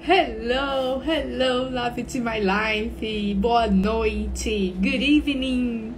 Hello, hello, love to my life. Boa noite, good evening.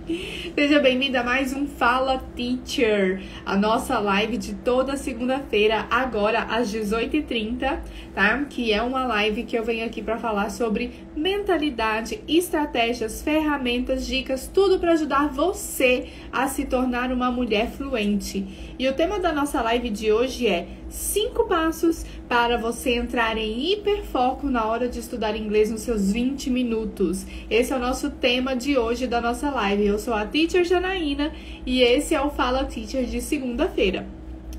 Seja bem-vinda a mais um Fala Teacher, a nossa live de toda segunda-feira, agora às 18h30, tá? Que é uma live que eu venho aqui para falar sobre mentalidade, estratégias, ferramentas, dicas, tudo para ajudar você a se tornar uma mulher fluente. E o tema da nossa live de hoje é 5 passos para você entrar em hiperfoco na hora de estudar inglês nos seus 20 minutos. Esse é o nosso tema de hoje da nossa live. Eu sou a Teacher Janaína e esse é o Fala Teacher de segunda-feira.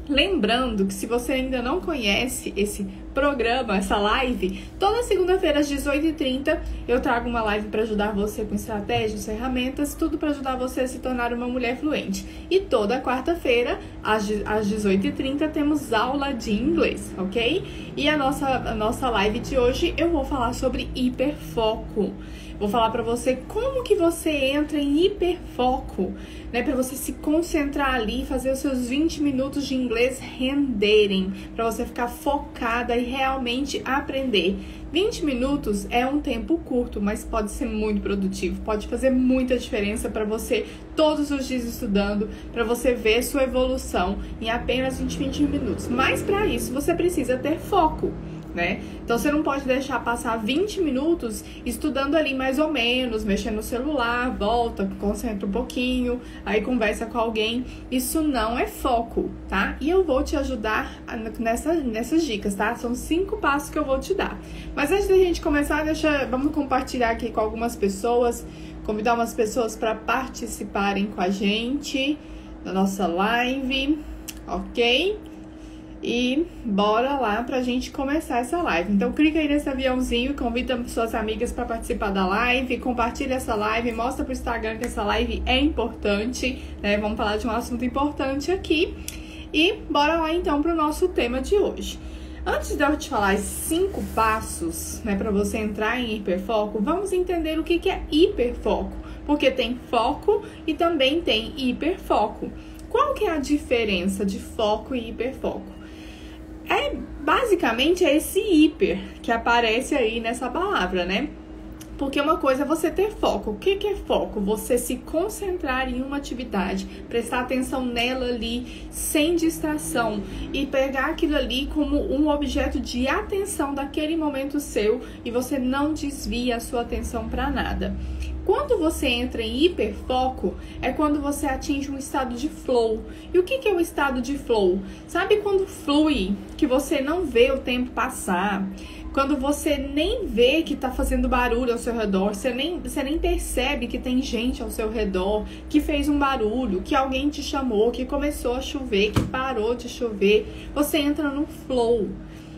Lembrando que se você ainda não conhece esse programa, essa live, toda segunda-feira às 18h30 eu trago uma live para ajudar você com estratégias, ferramentas, tudo para ajudar você a se tornar uma mulher fluente. E toda quarta-feira às 18h30 temos aula de inglês, ok? E a nossa live de hoje eu vou falar sobre hiperfoco. Vou falar para você como que você entra em hiperfoco, né? Para você se concentrar ali, fazer os seus 20 minutos de inglês renderem, para você ficar focada e realmente aprender. 20 minutos é um tempo curto, mas pode ser muito produtivo, pode fazer muita diferença para você todos os dias estudando, para você ver sua evolução em apenas 20 minutos. Mas para isso você precisa ter foco, né? Então você não pode deixar passar 20 minutos estudando ali mais ou menos, mexendo no celular, volta, concentra um pouquinho, aí conversa com alguém. Isso não é foco, tá? E eu vou te ajudar nessas dicas, tá? São 5 passos que eu vou te dar. Mas antes da gente começar, vamos compartilhar aqui com algumas pessoas, convidar umas pessoas para participarem com a gente da nossa live, ok? E bora lá pra gente começar essa live. Então clica aí nesse aviãozinho, convida suas amigas para participar da live, compartilha essa live, mostra pro Instagram que essa live é importante, né? Vamos falar de um assunto importante aqui. E bora lá então pro nosso tema de hoje. Antes de eu te falar os 5 passos, né, para você entrar em hiperfoco, vamos entender o que é hiperfoco. Porque tem foco e também tem hiperfoco. Qual que é a diferença de foco e hiperfoco? Basicamente é esse hiper que aparece aí nessa palavra, né? Porque uma coisa é você ter foco. O que é foco? Você se concentrar em uma atividade, prestar atenção nela ali, sem distração, e pegar aquilo ali como um objeto de atenção daquele momento seu, e você não desvia a sua atenção para nada. Quando você entra em hiperfoco, é quando você atinge um estado de flow. E o que é o estado de flow? Sabe quando flui, que você não vê o tempo passar? Quando você nem vê que tá fazendo barulho ao seu redor, você nem percebe que tem gente ao seu redor, que fez um barulho, que alguém te chamou, que começou a chover, que parou de chover. Você entra no flow.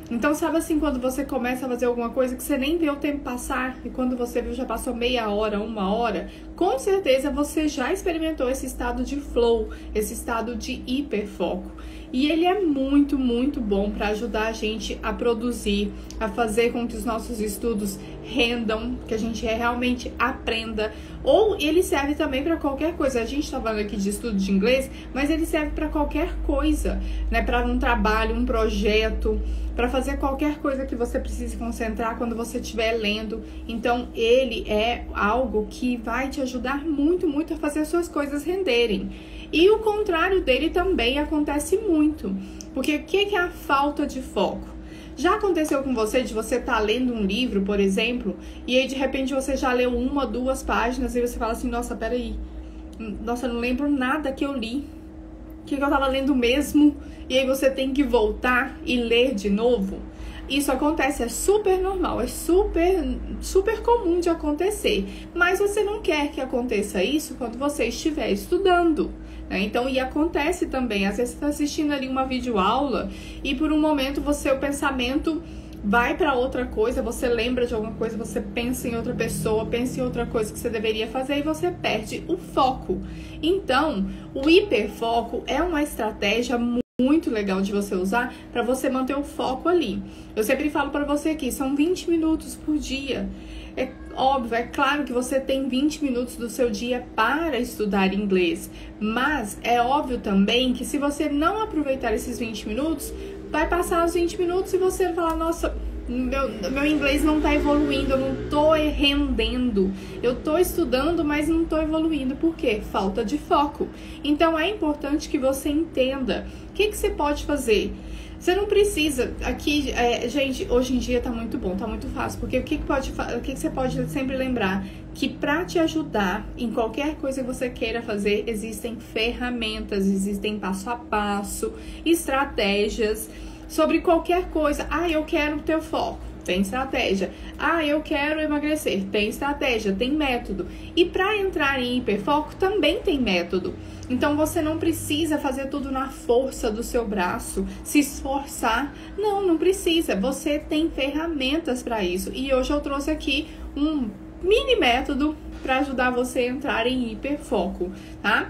Então, sabe assim, quando você começa a fazer alguma coisa que você nem vê o tempo passar, e quando você viu já passou meia hora, 1 hora, com certeza você já experimentou esse estado de flow, esse estado de hiperfoco. E ele é muito, muito bom para ajudar a gente a produzir, a fazer com que os nossos estudos rendam, que a gente realmente aprenda. Ou ele serve também para qualquer coisa. A gente está falando aqui de estudo de inglês, mas ele serve para qualquer coisa, né? Para um trabalho, um projeto, para fazer qualquer coisa que você precise concentrar quando você estiver lendo. Então, ele é algo que vai te ajudar muito, muito a fazer as suas coisas renderem. E o contrário dele também acontece muito. Porque o que é a falta de foco? Já aconteceu com você de você estar lendo um livro, por exemplo, e aí de repente você já leu 1, 2 páginas e você fala assim, nossa, peraí, nossa, eu não lembro nada que eu li. O que eu tava lendo mesmo? E aí você tem que voltar e ler de novo. Isso acontece, é super normal, é super comum de acontecer. Mas você não quer que aconteça isso quando você estiver estudando, né? Então, e acontece também, às vezes você está assistindo ali uma videoaula e por um momento o pensamento vai para outra coisa, você lembra de alguma coisa, você pensa em outra pessoa, pensa em outra coisa que você deveria fazer e você perde o foco. Então, o hiperfoco é uma estratégia muito legal de você usar para você manter o foco ali. Eu sempre falo para você aqui, são 20 minutos por dia. É óbvio, é claro que você tem 20 minutos do seu dia para estudar inglês, mas é óbvio também que se você não aproveitar esses 20 minutos, vai passar os 20 minutos e você vai falar, nossa, meu inglês não tá evoluindo, eu não tô rendendo. Eu tô estudando, mas não tô evoluindo. Por quê? Falta de foco. Então, é importante que você entenda o que você pode fazer. Você não precisa, aqui, gente, hoje em dia tá muito bom, tá muito fácil, porque o que você pode sempre lembrar? Que pra te ajudar em qualquer coisa que você queira fazer, existem ferramentas, existem passo a passo, estratégias sobre qualquer coisa. Ah, eu quero ter foco. Tem estratégia. Ah, eu quero emagrecer. Tem estratégia, tem método. E para entrar em hiperfoco também tem método. Então você não precisa fazer tudo na força do seu braço, se esforçar. Não precisa. Você tem ferramentas para isso. E hoje eu trouxe aqui um mini método para ajudar você a entrar em hiperfoco, tá?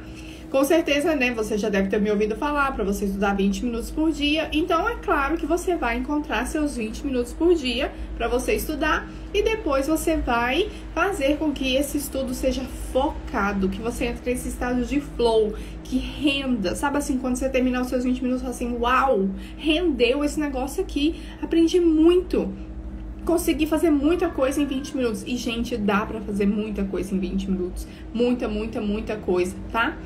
Com certeza, né, você já deve ter me ouvido falar para você estudar 20 minutos por dia. Então, é claro que você vai encontrar seus 20 minutos por dia para você estudar. E depois você vai fazer com que esse estudo seja focado, que você entre nesse estado de flow, que renda. Sabe assim, quando você terminar os seus 20 minutos, assim, uau, rendeu esse negócio aqui, aprendi muito. Consegui fazer muita coisa em 20 minutos. E, gente, dá pra fazer muita coisa em 20 minutos. Muita coisa, tá?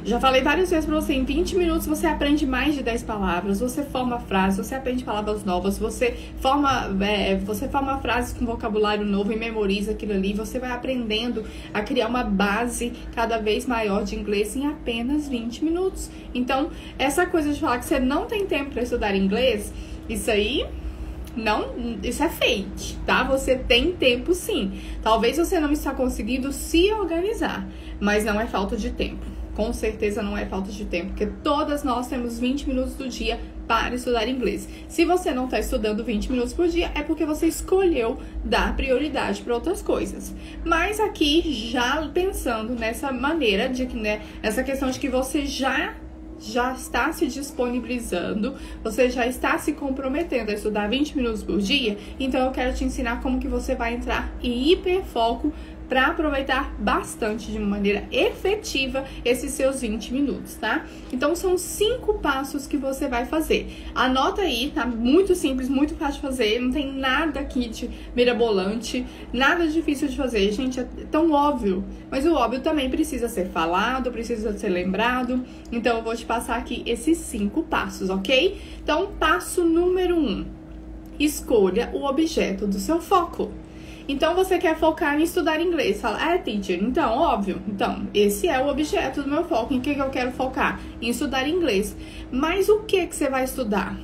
Já falei várias vezes pra você, em 20 minutos você aprende mais de 10 palavras, você forma frases, você aprende palavras novas, você forma frases com vocabulário novo e memoriza aquilo ali, você vai aprendendo a criar uma base cada vez maior de inglês em apenas 20 minutos. Então, essa coisa de falar que você não tem tempo pra estudar inglês, isso aí... isso é fake, tá? Você tem tempo sim. Talvez você não está conseguindo se organizar, mas não é falta de tempo. Com certeza não é falta de tempo, porque todas nós temos 20 minutos do dia para estudar inglês. Se você não está estudando 20 minutos por dia, é porque você escolheu dar prioridade para outras coisas. Mas aqui, já pensando nessa maneira, essa questão de que você já está se disponibilizando, você já está se comprometendo a estudar 20 minutos por dia, então eu quero te ensinar como que você vai entrar em hiperfoco para aproveitar bastante, de maneira efetiva, esses seus 20 minutos, tá? Então, são 5 passos que você vai fazer. Anota aí, tá? Muito simples, muito fácil de fazer, não tem nada aqui de mirabolante, nada difícil de fazer, gente, é tão óbvio. Mas o óbvio também precisa ser falado, precisa ser lembrado. Então, eu vou te passar aqui esses 5 passos, ok? Então, passo número 1. Escolha o objeto do seu foco. Então, você quer focar em estudar inglês. Fala, teacher, então, óbvio. Então, esse é o objeto do meu foco. Em que eu quero focar? Em estudar inglês. Mas o que você vai estudar?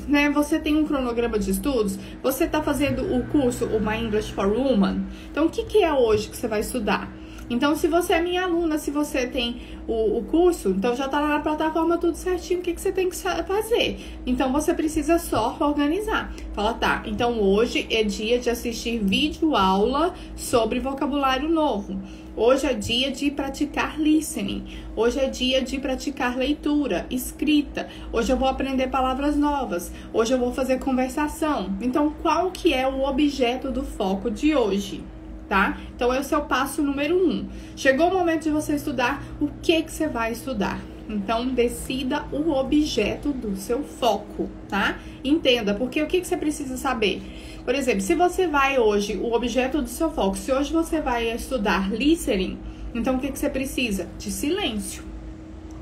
Né? Você tem um cronograma de estudos? Você está fazendo o curso, o My English for Women? Então, o que é hoje que você vai estudar? Então, se você é minha aluna, se você tem o curso, então já tá lá na plataforma tudo certinho, o que você tem que fazer. Então, você precisa só organizar. Fala, tá, então hoje é dia de assistir vídeo aula sobre vocabulário novo. Hoje é dia de praticar listening. Hoje é dia de praticar leitura, escrita. Hoje eu vou aprender palavras novas. Hoje eu vou fazer conversação. Então, qual que é o objeto do foco de hoje? Tá? Então, esse é o passo número 1. Chegou o momento de você estudar, o que você vai estudar? Então, decida o objeto do seu foco, tá? Entenda, porque o que você precisa saber? Por exemplo, se você vai hoje, o objeto do seu foco, se hoje você vai estudar listening, então o que você precisa? De silêncio.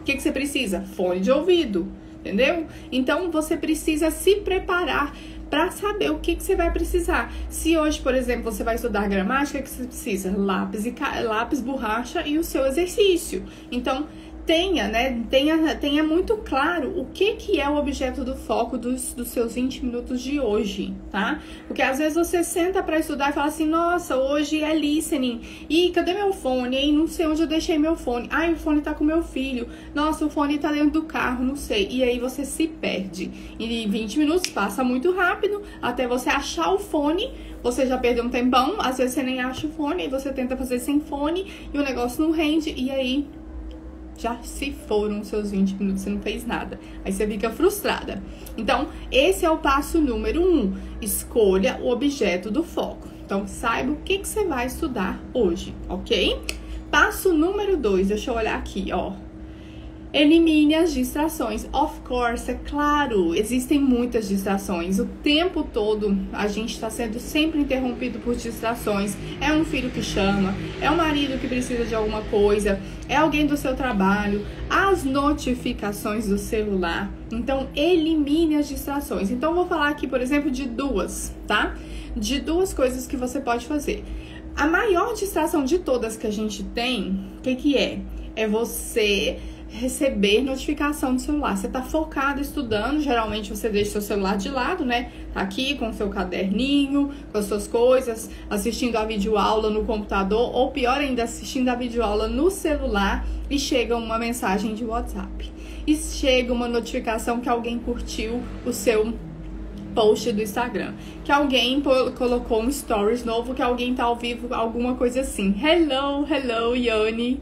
O que você precisa? Fone de ouvido, entendeu? Então, você precisa se preparar para saber o que você vai precisar. Se hoje, por exemplo, você vai estudar gramática, o que você precisa? Lápis, borracha e o seu exercício. Então, tenha muito claro o que é o objeto do foco dos seus 20 minutos de hoje, tá? Porque às vezes você senta para estudar e fala assim, nossa, hoje é listening, e cadê meu fone? E não sei onde eu deixei meu fone. Ai, o fone tá com meu filho. Nossa, o fone tá dentro do carro, não sei. E aí você se perde. E 20 minutos passa muito rápido, até você achar o fone, você já perdeu um tempão, às vezes você nem acha o fone, aí você tenta fazer sem fone, e o negócio não rende, e aí já se foram os seus 20 minutos, você não fez nada. Aí você fica frustrada. Então, esse é o passo número 1. Escolha o objeto do foco. Então, saiba o que você vai estudar hoje, ok? Passo número 2, deixa eu olhar aqui, ó. Elimine as distrações. Of course, é claro, existem muitas distrações. O tempo todo a gente está sendo sempre interrompido por distrações. É um filho que chama, é um marido que precisa de alguma coisa, é alguém do seu trabalho, as notificações do celular. Então, elimine as distrações. Então, vou falar aqui, por exemplo, de duas, tá? De duas coisas que você pode fazer. A maior distração de todas que a gente tem, o que é? É você receber notificação do celular. Você tá focado estudando, geralmente você deixa seu celular de lado, né? Tá aqui com o seu caderninho, com as suas coisas, assistindo a videoaula no computador, ou pior ainda, assistindo a videoaula no celular e chega uma mensagem de WhatsApp. E chega uma notificação que alguém curtiu o seu post do Instagram, que alguém colocou um stories novo, que alguém tá ao vivo, alguma coisa assim. Hello, Yoni.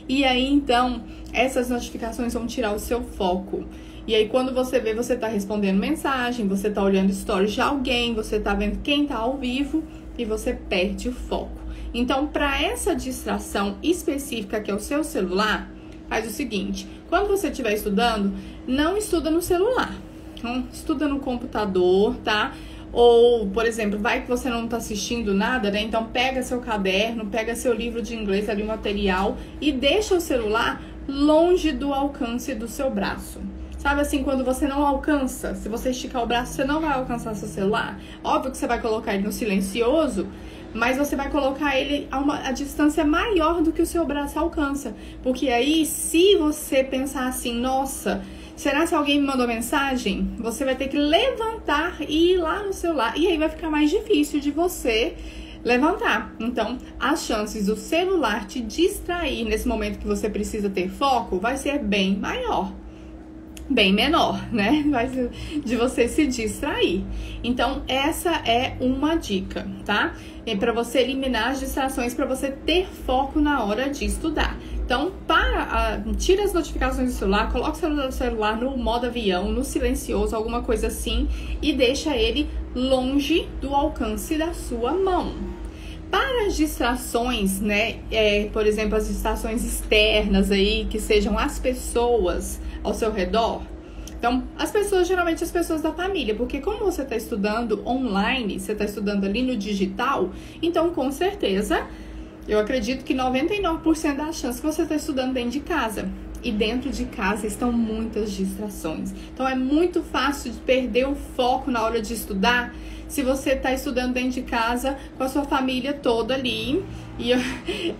E aí, então, essas notificações vão tirar o seu foco. E aí, quando você vê, você tá respondendo mensagem, você tá olhando stories de alguém, você tá vendo quem tá ao vivo e você perde o foco. Então, para essa distração específica que é o seu celular, faz o seguinte: quando você estiver estudando, não estuda no celular. Então, estuda no computador, tá? Ou, por exemplo, vai que você não tá assistindo nada, né? Então, pega seu caderno, pega seu livro de inglês ali, o material, e deixa o celular longe do alcance do seu braço. Sabe assim, quando você não alcança, se você esticar o braço, você não vai alcançar seu celular. Óbvio que você vai colocar ele no silencioso, mas você vai colocar ele a distância maior do que o seu braço alcança. Porque aí, se você pensar assim, nossa, será que alguém me mandou mensagem? Você vai ter que levantar e ir lá no celular. E aí vai ficar mais difícil de você levantar. Então, as chances do celular te distrair nesse momento que você precisa ter foco vai ser bem maior. Bem menor, né? De você se distrair. Então, essa é uma dica, tá? É para você eliminar as distrações, para você ter foco na hora de estudar. Então, tira as notificações do celular, coloca o celular no modo avião, no silencioso, alguma coisa assim, e deixa ele longe do alcance da sua mão. Para as distrações, né, por exemplo, as distrações externas aí, que sejam as pessoas ao seu redor. Então, geralmente as pessoas da família, porque como você está estudando online, você está estudando ali no digital, então com certeza, eu acredito que 99% das chances que você está estudando dentro de casa. E dentro de casa estão muitas distrações. Então, é muito fácil de perder o foco na hora de estudar se você está estudando dentro de casa com a sua família toda ali. E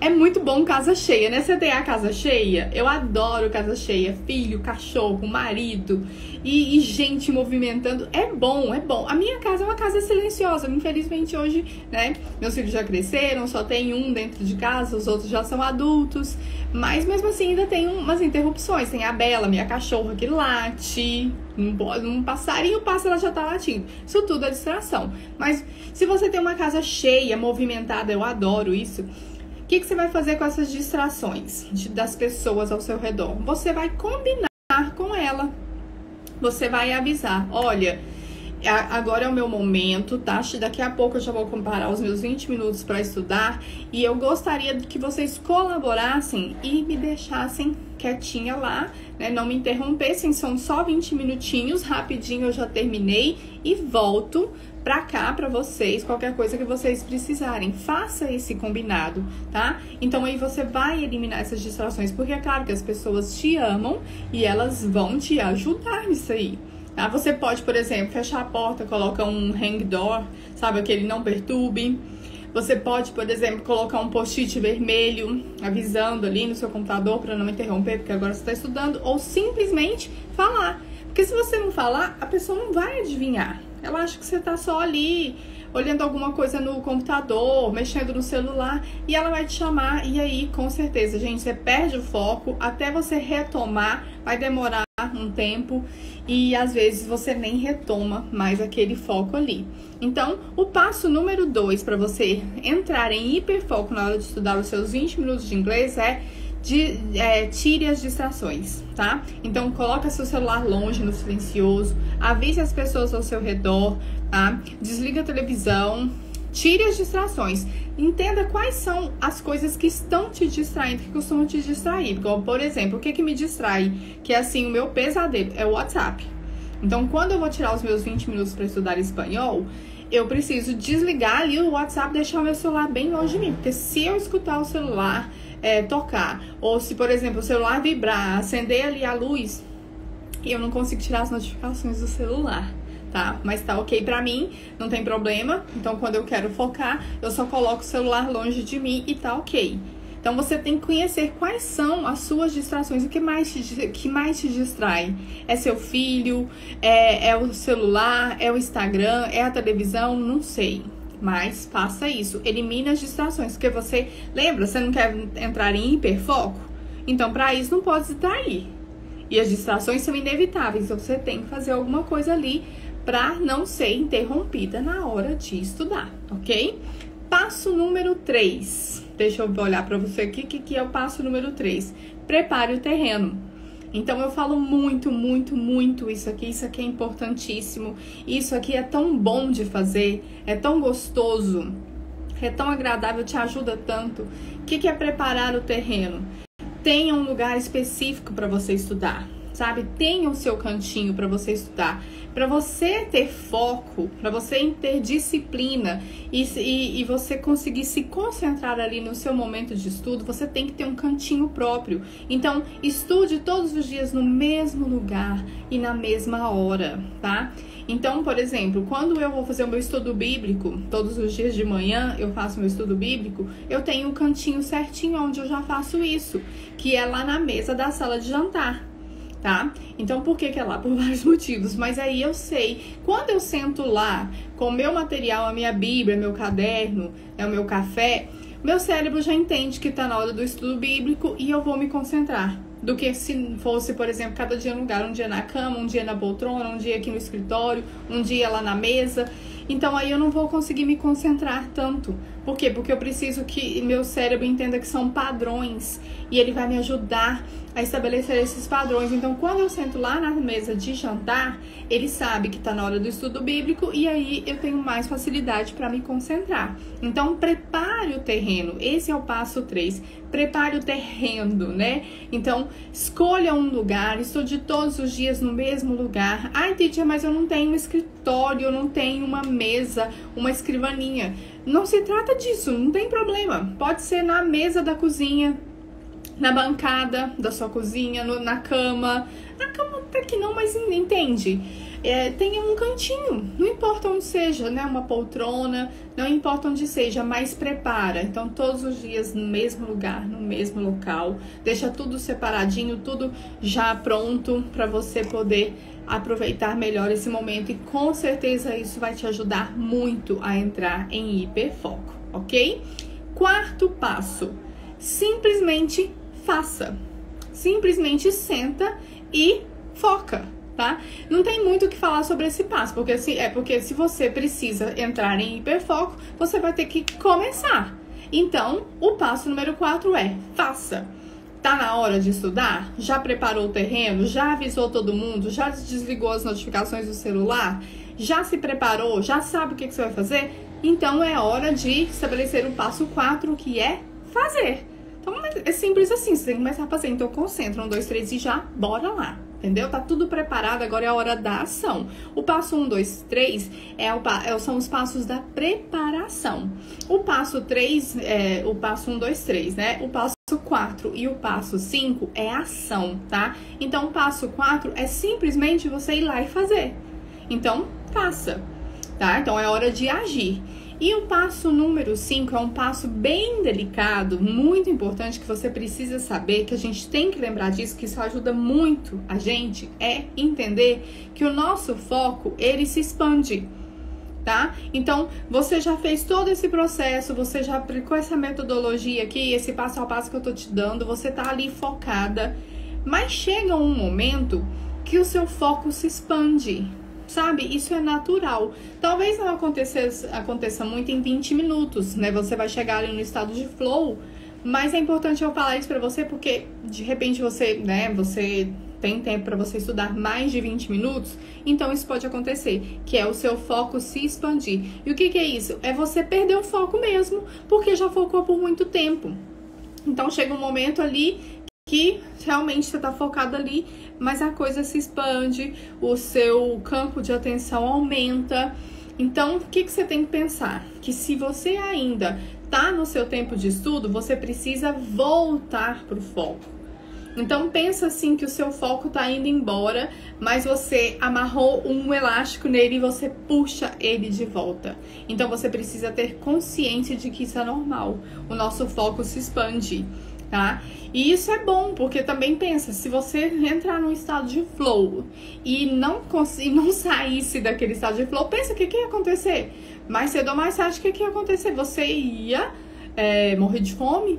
é muito bom casa cheia, né? Você tem a casa cheia? Eu adoro casa cheia. Filho, cachorro, marido e gente movimentando. É bom, é bom. A minha casa é uma casa silenciosa. Infelizmente hoje, né? Meus filhos já cresceram, só tem um dentro de casa, os outros já são adultos. Mas mesmo assim ainda tem umas interrupções. Tem a Bela, minha cachorra, que late. Um passarinho passa, ela já tá latindo. Isso tudo é distração. Mas se você tem uma casa cheia, movimentada, eu adoro isso. O que você vai fazer com essas distrações das pessoas ao seu redor? Você vai combinar com ela. Você vai avisar, olha, agora é o meu momento, tá? Daqui a pouco eu já vou comparar os meus 20 minutos para estudar e eu gostaria que vocês colaborassem e me deixassem quietinha lá, né? Não me interrompessem, são só 20 minutinhos, rapidinho eu já terminei e volto pra cá pra vocês, qualquer coisa que vocês precisarem. Faça esse combinado, tá? Então aí você vai eliminar essas distrações, porque é claro que as pessoas te amam e elas vão te ajudar nisso aí. Tá? Você pode, por exemplo, fechar a porta, colocar um hang door, sabe, aquele não perturbe. Você pode, por exemplo, colocar um post-it vermelho avisando ali no seu computador para não interromper, porque agora você está estudando, ou simplesmente falar. Porque se você não falar, a pessoa não vai adivinhar. Ela acha que você tá só ali olhando alguma coisa no computador, mexendo no celular, e ela vai te chamar, e aí, com certeza, gente, você perde o foco, até você retomar, vai demorar um tempo, e às vezes você nem retoma mais aquele foco ali. Então, o passo número 2 para você entrar em hiperfoco na hora de estudar os seus 20 minutos de inglês tire as distrações, tá? Então, coloca seu celular longe, no silencioso, avise as pessoas ao seu redor, tá? Desliga a televisão, tire as distrações. entenda quais são as coisas que estão te distraindo, que costumam te distrair. Igual, por exemplo, o que me distrai? Que é assim, o meu pesadelo é o WhatsApp. Então, quando eu vou tirar os meus 20 minutos para estudar espanhol, eu preciso desligar ali o WhatsApp, deixar o meu celular bem longe de mim. Porque se eu escutar o celular tocar, ou se, por exemplo, o celular vibrar, acender ali a luz, eu não consigo tirar as notificações do celular, tá? Mas tá ok pra mim, não tem problema. Então, quando eu quero focar, eu só coloco o celular longe de mim e tá ok. Então, você tem que conhecer quais são as suas distrações, o que mais te distrai. É seu filho, é o celular, é o Instagram, é a televisão, não sei. Mas faça isso, elimine as distrações, porque você, lembra, você não quer entrar em hiperfoco? Então, para isso, não pode distrair. E as distrações são inevitáveis, então você tem que fazer alguma coisa ali para não ser interrompida na hora de estudar, ok? Passo número 3. Deixa eu olhar para você aqui, que é o passo número 3. Prepare o terreno. Então, eu falo muito isso aqui é importantíssimo. Isso aqui é tão bom de fazer, é tão gostoso, é tão agradável, te ajuda tanto. O que é preparar o terreno? Tenha um lugar específico para você estudar, sabe? Tenha o seu cantinho para você estudar. Para você ter foco, para você ter disciplina e você conseguir se concentrar ali no seu momento de estudo, você tem que ter um cantinho próprio. Então, estude todos os dias no mesmo lugar e na mesma hora, tá? Então, por exemplo, quando eu vou fazer o meu estudo bíblico, todos os dias de manhã eu faço meu estudo bíblico, eu tenho um cantinho certinho onde eu já faço isso, que é lá na mesa da sala de jantar. Tá? Então, por que é lá? Por vários motivos. Mas aí eu sei, quando eu sento lá com o meu material, a minha Bíblia, meu caderno, o meu café, meu cérebro já entende que tá na hora do estudo bíblico e eu vou me concentrar. Do que se fosse, por exemplo, cada dia no lugar, um dia na cama, um dia na poltrona, um dia aqui no escritório, um dia lá na mesa. Então aí eu não vou conseguir me concentrar tanto. Por quê? Porque eu preciso que meu cérebro entenda que são padrões e ele vai me ajudar a estabelecer esses padrões. Então, quando eu sento lá na mesa de jantar, ele sabe que está na hora do estudo bíblico e aí eu tenho mais facilidade para me concentrar. Então, prepare o terreno. Esse é o passo 3. Prepare o terreno, né? Então, escolha um lugar, estude todos os dias no mesmo lugar. Ai, teacher, mas eu não tenho um escritório, eu não tenho uma mesa, uma escrivaninha. Não se trata disso, não tem problema. Pode ser na mesa da cozinha, na bancada da sua cozinha, na cama. Na cama até que não, mas entende? Tenha um cantinho, não importa onde seja, né? Uma poltrona, não importa onde seja, mas prepara. Então, todos os dias no mesmo lugar, no mesmo local. Deixa tudo separadinho, tudo já pronto para você poder aproveitar melhor esse momento. E com certeza isso vai te ajudar muito a entrar em hiperfoco, ok? Quarto passo, simplesmente faça. Simplesmente senta e foca, tá? Não tem muito o que falar sobre esse passo, porque se você precisa entrar em hiperfoco, você vai ter que começar. Então, o passo número 4 é faça. Tá na hora de estudar? Já preparou o terreno? Já avisou todo mundo? Já desligou as notificações do celular? Já se preparou? Já sabe o que você vai fazer? Então, é hora de estabelecer o passo 4, que é fazer. Então, é simples assim, você tem que começar a fazer. Então, concentra, 1, 2, 3 e já, bora lá. Entendeu? Tá tudo preparado, agora é a hora da ação. O passo 1, 2, 3 são os passos da preparação. O passo 3 o passo 1, 2, 3, né? O passo 4 e o passo 5 é ação, tá? Então, o passo 4 é simplesmente você ir lá e fazer. Então, faça, tá? Então, é hora de agir. E o passo número 5 é um passo bem delicado, muito importante, que você precisa saber, que a gente tem que lembrar disso, que isso ajuda muito a gente, é entender que o nosso foco, ele se expande, tá? Então, você já fez todo esse processo, você já aplicou essa metodologia aqui, esse passo a passo que eu tô te dando, você tá ali focada, mas chega um momento que o seu foco se expande. Sabe? Isso é natural. Talvez não aconteça muito em 20 minutos, né? Você vai chegar ali no estado de flow, mas é importante eu falar isso pra você porque de repente você tem tempo para você estudar mais de 20 minutos, então isso pode acontecer, que é o seu foco se expandir. E o que é isso? É você perder o foco mesmo, porque já focou por muito tempo. Então chega um momento ali que realmente você está focado ali, mas a coisa se expande, o seu campo de atenção aumenta. Então, o que você tem que pensar? Que se você ainda está no seu tempo de estudo, você precisa voltar para o foco. Então, pensa assim que o seu foco está indo embora, mas você amarrou um elástico nele e você puxa ele de volta. Então, você precisa ter consciência de que isso é normal. O nosso foco se expande, tá? E isso é bom, porque também pensa, se você entrar num estado de flow e não saísse daquele estado de flow, pensa o que ia acontecer. Mais cedo ou mais tarde, o que ia acontecer? Você ia morrer de fome,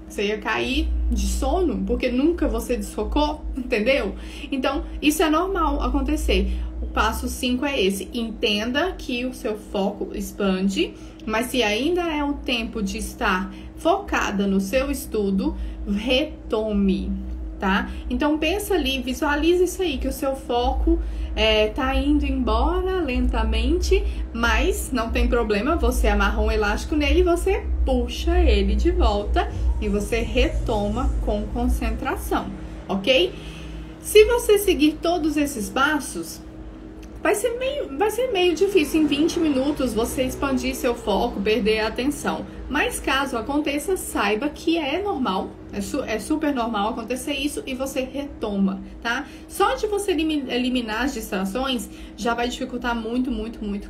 você ia cair de sono, porque nunca você desfocou, entendeu? Então, isso é normal acontecer. O passo 5 é esse: entenda que o seu foco expande, mas se ainda é o tempo de estar focada no seu estudo, retome, tá? Então pensa ali, visualiza isso aí, que o seu foco tá indo embora lentamente, mas não tem problema, você amarra um elástico nele e você puxa ele de volta e você retoma com concentração, ok? Se você seguir todos esses passos, vai ser meio difícil em 20 minutos você expandir seu foco, perder a atenção. Mas caso aconteça, saiba que é normal, é super normal acontecer isso e você retoma, tá? Só de você eliminar as distrações já vai dificultar muito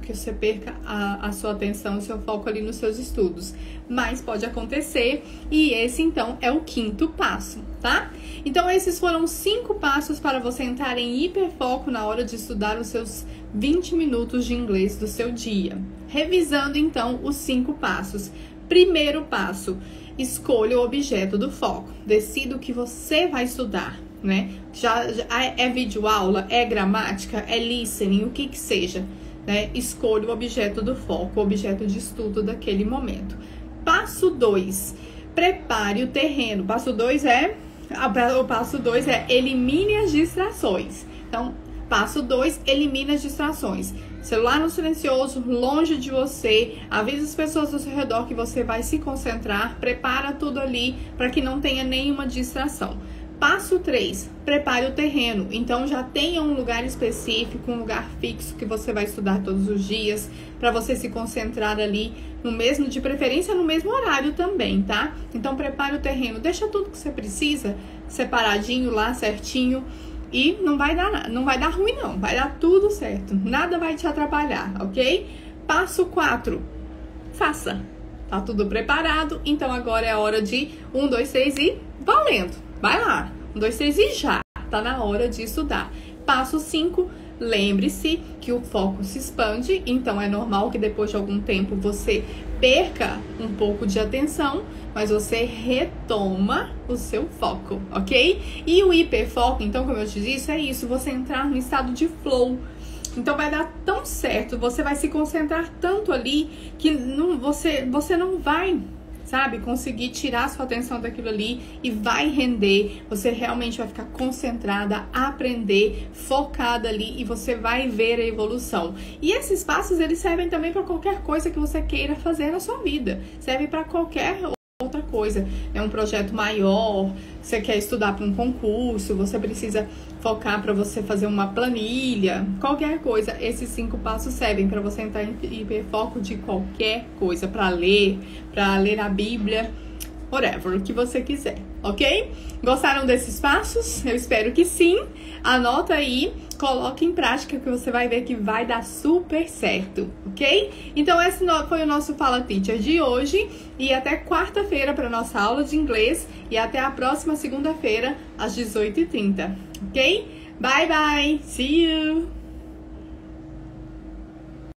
que você perca a sua atenção, o seu foco ali nos seus estudos. Mas pode acontecer e esse então é o 5º passo, tá? Então esses foram 5 passos para você entrar em hiperfoco na hora de estudar os seus 20 minutos de inglês do seu dia. Revisando então os 5 passos. Primeiro passo: escolha o objeto do foco. Decida o que você vai estudar, né? Já é videoaula, é gramática, é listening, o que seja, né? Escolha o objeto do foco, o objeto de estudo daquele momento. Passo 2: prepare o terreno. O passo 2 é elimine as distrações. Então, passo 2, elimine as distrações. Celular no silencioso, longe de você, avisa as pessoas ao seu redor que você vai se concentrar, prepara tudo ali para que não tenha nenhuma distração. Passo 3, prepare o terreno. Então já tenha um lugar específico, um lugar fixo que você vai estudar todos os dias, para você se concentrar ali de preferência no mesmo horário também, tá? Então prepare o terreno, deixa tudo que você precisa separadinho lá, certinho. E não vai dar ruim não, vai dar tudo certo, nada vai te atrapalhar, ok? Passo 4, faça. Tá tudo preparado, então agora é a hora de 1, 2, 3 e valendo. Vai lá, 1, 2, 3 e já, tá na hora de estudar. Passo 5, lembre-se que o foco se expande, então é normal que depois de algum tempo você perca um pouco de atenção, mas você retoma o seu foco, ok? E o hiperfoco, então, como eu te disse, é isso, você entrar no estado de flow. Então vai dar tão certo, você vai se concentrar tanto ali que você não vai, sabe, conseguir tirar sua atenção daquilo ali e vai render. Você realmente vai ficar concentrada, aprender, focada ali e você vai ver a evolução. E esses passos, eles servem também para qualquer coisa que você queira fazer na sua vida. Serve para qualquer outra coisa. É um projeto maior, você quer estudar para um concurso, você precisa focar para você fazer uma planilha, qualquer coisa. Esses 5 passos servem para você entrar em hiperfoco de qualquer coisa, para ler a Bíblia, whatever, o que você quiser, ok? Gostaram desses passos? Eu espero que sim. Anota aí, coloque em prática que você vai ver que vai dar super certo, ok? Então esse foi o nosso Fala Teacher de hoje e até quarta-feira para nossa aula de inglês e até a próxima segunda-feira às 18h30, ok? Bye bye, see you!